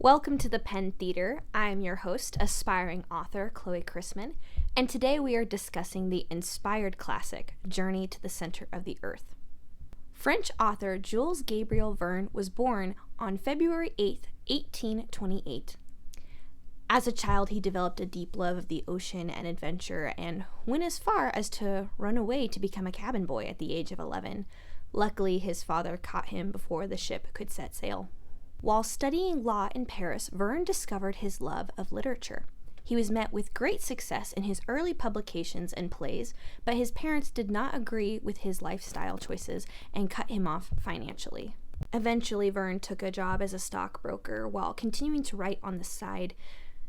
Welcome to the Pen Theater. I am your host, aspiring author Chloe Chrisman, and today we are discussing the inspired classic, Journey to the Center of the Earth. French author Jules Gabriel Verne was born on February 8, 1828. As a child, he developed a deep love of the ocean and adventure and went as far as to run away to become a cabin boy at the age of 11. Luckily, his father caught him before the ship could set sail. While studying law in Paris, Verne discovered his love of literature. He was met with great success in his early publications and plays, but his parents did not agree with his lifestyle choices and cut him off financially. Eventually, Verne took a job as a stockbroker while continuing to write on the side.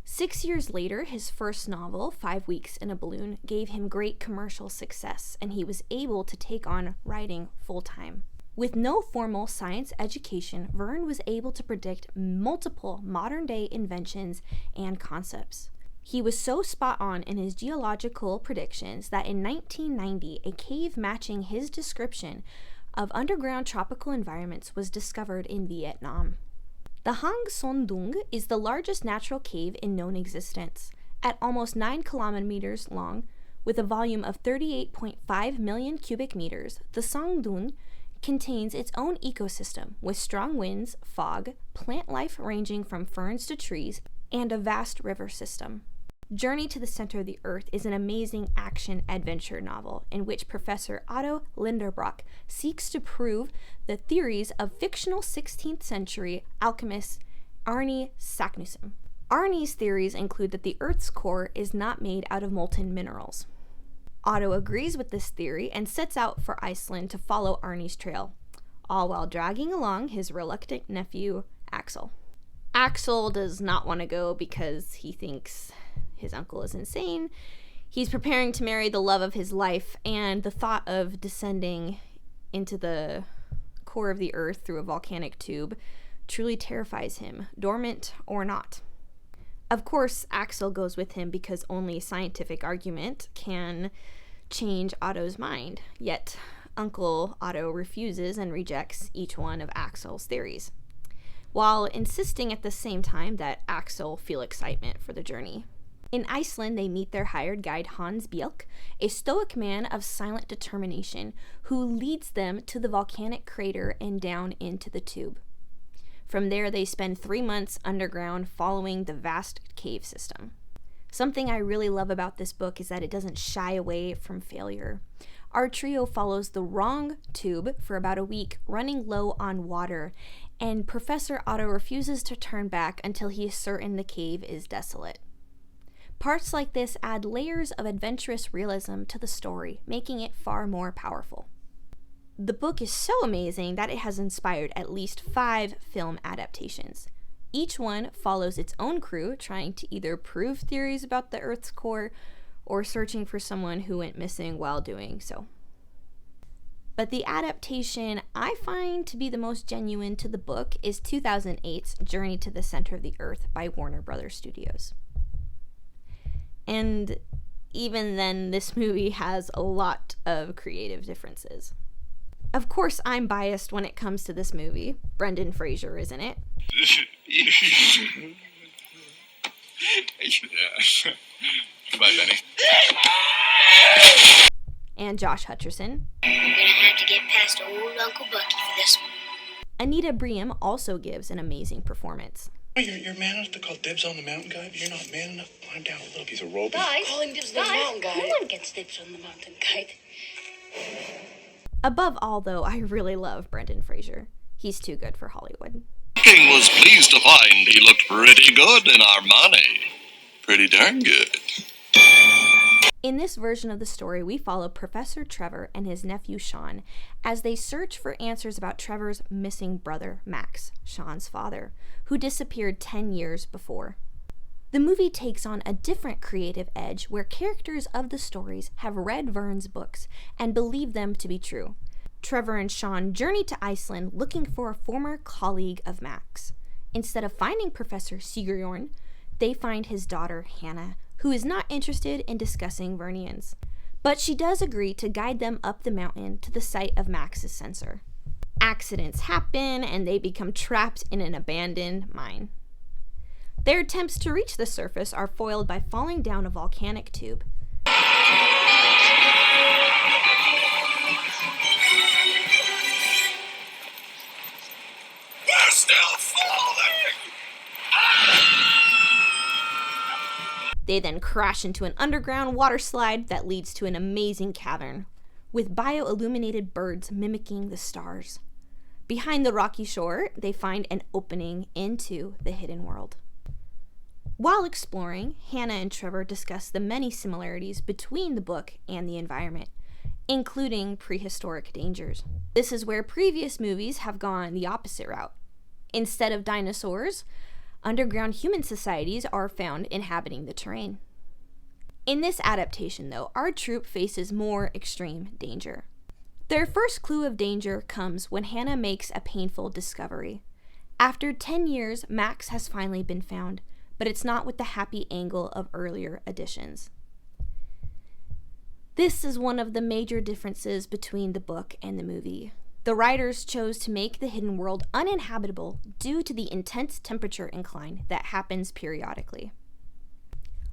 6 years later, his first novel, 5 Weeks in a Balloon, gave him great commercial success, and he was able to take on writing full-time. With no formal science education, Verne was able to predict multiple modern-day inventions and concepts. He was so spot on in his geological predictions that in 1990, a cave matching his description of underground tropical environments was discovered in Vietnam. The Hang Son Doong is the largest natural cave in known existence. At almost 9 kilometers long, with a volume of 38.5 million cubic meters, the Son Doong contains its own ecosystem with strong winds, fog, plant life ranging from ferns to trees, and a vast river system. Journey to the Center of the Earth is an amazing action-adventure novel in which Professor Otto Lindenbrock seeks to prove the theories of fictional 16th century alchemist Arne Saknussemm. Arne's theories include that the Earth's core is not made out of molten minerals. Otto agrees with this theory and sets out for Iceland to follow Arne's trail, all while dragging along his reluctant nephew, Axel. Axel does not want to go because he thinks his uncle is insane. He's preparing to marry the love of his life, and the thought of descending into the core of the earth through a volcanic tube truly terrifies him, dormant or not. Of course, Axel goes with him because only scientific argument can change Otto's mind, yet Uncle Otto refuses and rejects each one of Axel's theories, while insisting at the same time that Axel feel excitement for the journey. In Iceland, they meet their hired guide Hans Bjelke, a stoic man of silent determination who leads them to the volcanic crater and down into the tube. From there, they spend 3 months underground following the vast cave system. Something I really love about this book is that it doesn't shy away from failure. Our trio follows the wrong tube for about a week, running low on water, and Professor Otto refuses to turn back until he is certain the cave is desolate. Parts like this add layers of adventurous realism to the story, making it far more powerful. The book is so amazing that it has inspired at least 5 film adaptations. Each one follows its own crew, trying to either prove theories about the Earth's core or searching for someone who went missing while doing so. But the adaptation I find to be the most genuine to the book is 2008's Journey to the Center of the Earth by Warner Brothers Studios. And even then, this movie has a lot of creative differences. Of course, I'm biased when it comes to this movie. Brendan Fraser is in it. Goodbye, Benny. And Josh Hutcherson. We're gonna have to get past old Uncle Bucky for this one. Anita Briem also gives an amazing performance. You're man enough to call dibs on the mountain guy, but you're not man enough to climb down a little piece of rope. Guys, calling dibs on the mountain guide. No one gets dibs on the mountain guide. Above all, though, I really love Brendan Fraser. He's too good for Hollywood. King was pleased to find he looked pretty good in Armani. Pretty darn good. In this version of the story, we follow Professor Trevor and his nephew Sean as they search for answers about Trevor's missing brother, Max, Sean's father, who disappeared 10 years before. The movie takes on a different creative edge where characters of the stories have read Verne's books and believe them to be true. Trevor and Sean journey to Iceland looking for a former colleague of Max. Instead of finding Professor Sigurjorn, they find his daughter Hannah, who is not interested in discussing Vernians. But she does agree to guide them up the mountain to the site of Max's censer. Accidents happen and they become trapped in an abandoned mine. Their attempts to reach the surface are foiled by falling down a volcanic tube. We're still falling! They then crash into an underground water slide that leads to an amazing cavern, with bio-illuminated birds mimicking the stars. Behind the rocky shore, they find an opening into the hidden world. While exploring, Hannah and Trevor discuss the many similarities between the book and the environment, including prehistoric dangers. This is where previous movies have gone the opposite route. Instead of dinosaurs, underground human societies are found inhabiting the terrain. In this adaptation, though, our troupe faces more extreme danger. Their first clue of danger comes when Hannah makes a painful discovery. After 10 years, Max has finally been found, but it's not with the happy angle of earlier editions. This is one of the major differences between the book and the movie. The writers chose to make the hidden world uninhabitable due to the intense temperature incline that happens periodically.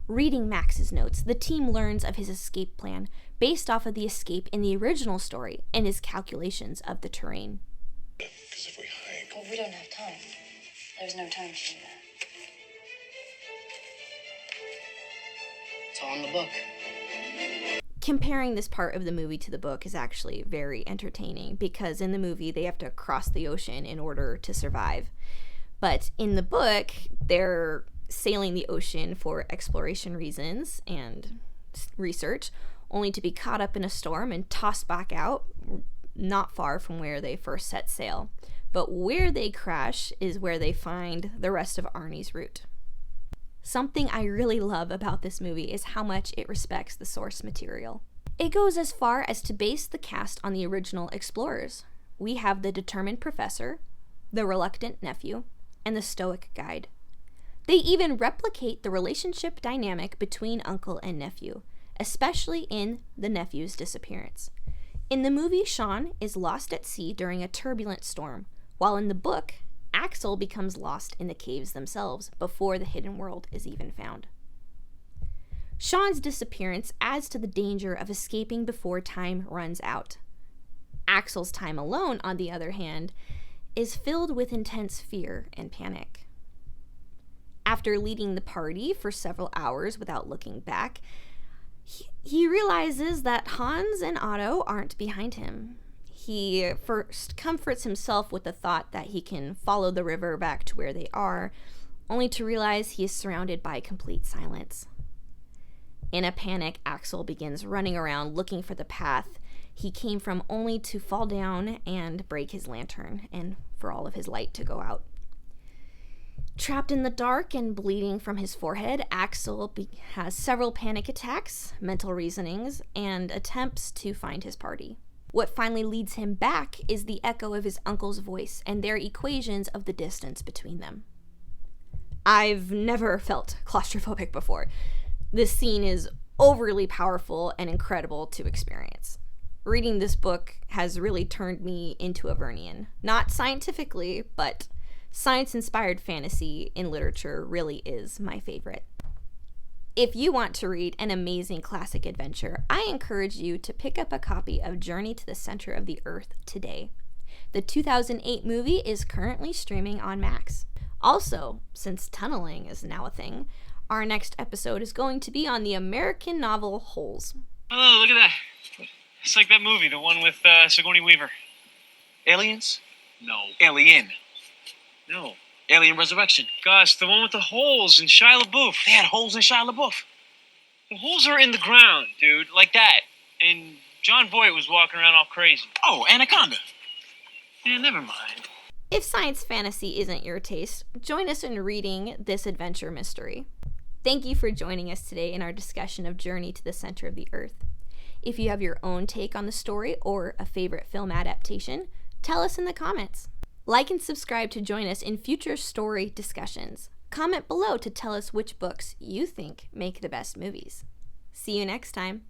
Reading Max's notes, the team learns of his escape plan based off of the escape in the original story and his calculations of the terrain. Because if we hike... Well, we don't have time. There's no time to do that. It's all in the book. Comparing this part of the movie to the book is actually very entertaining because in the movie they have to cross the ocean in order to survive. But in the book, they're sailing the ocean for exploration reasons and research, only to be caught up in a storm and tossed back out not far from where they first set sail. But where they crash is where they find the rest of Arnie's route. Something I really love about this movie is how much it respects the source material. It goes as far as to base the cast on the original explorers. We have the determined professor, the reluctant nephew, and the stoic guide. They even replicate the relationship dynamic between uncle and nephew, especially in the nephew's disappearance. In the movie, Sean is lost at sea during a turbulent storm, while in the book, Axel becomes lost in the caves themselves before the hidden world is even found. Sean's disappearance adds to the danger of escaping before time runs out. Axel's time alone, on the other hand, is filled with intense fear and panic. After leading the party for several hours without looking back, he realizes that Hans and Otto aren't behind him. He first comforts himself with the thought that he can follow the river back to where they are, only to realize he is surrounded by complete silence. In a panic, Axel begins running around looking for the path he came from, only to fall down and break his lantern and for all of his light to go out. Trapped in the dark and bleeding from his forehead, Axel has several panic attacks, mental reasonings, and attempts to find his party. What finally leads him back is the echo of his uncle's voice and their equations of the distance between them. I've never felt claustrophobic before. This scene is overly powerful and incredible to experience. Reading this book has really turned me into a Vernian. Not scientifically, but science-inspired fantasy in literature really is my favorite. If you want to read an amazing classic adventure, I encourage you to pick up a copy of Journey to the Center of the Earth today. The 2008 movie is currently streaming on Max. Also, since tunneling is now a thing, our next episode is going to be on the American novel Holes. Oh, look at that. It's like that movie, the one with Sigourney Weaver. Aliens? No. Alien. No. Alien Resurrection. Gosh, the one with the holes in Shia LaBeouf. They had holes in Shia LaBeouf. The holes are in the ground, dude, like that. And John Voight was walking around all crazy. Oh, Anaconda. Yeah, never mind. If science fantasy isn't your taste, join us in reading this adventure mystery. Thank you for joining us today in our discussion of Journey to the Center of the Earth. If you have your own take on the story or a favorite film adaptation, tell us in the comments. Like and subscribe to join us in future story discussions. Comment below to tell us which books you think make the best movies. See you next time.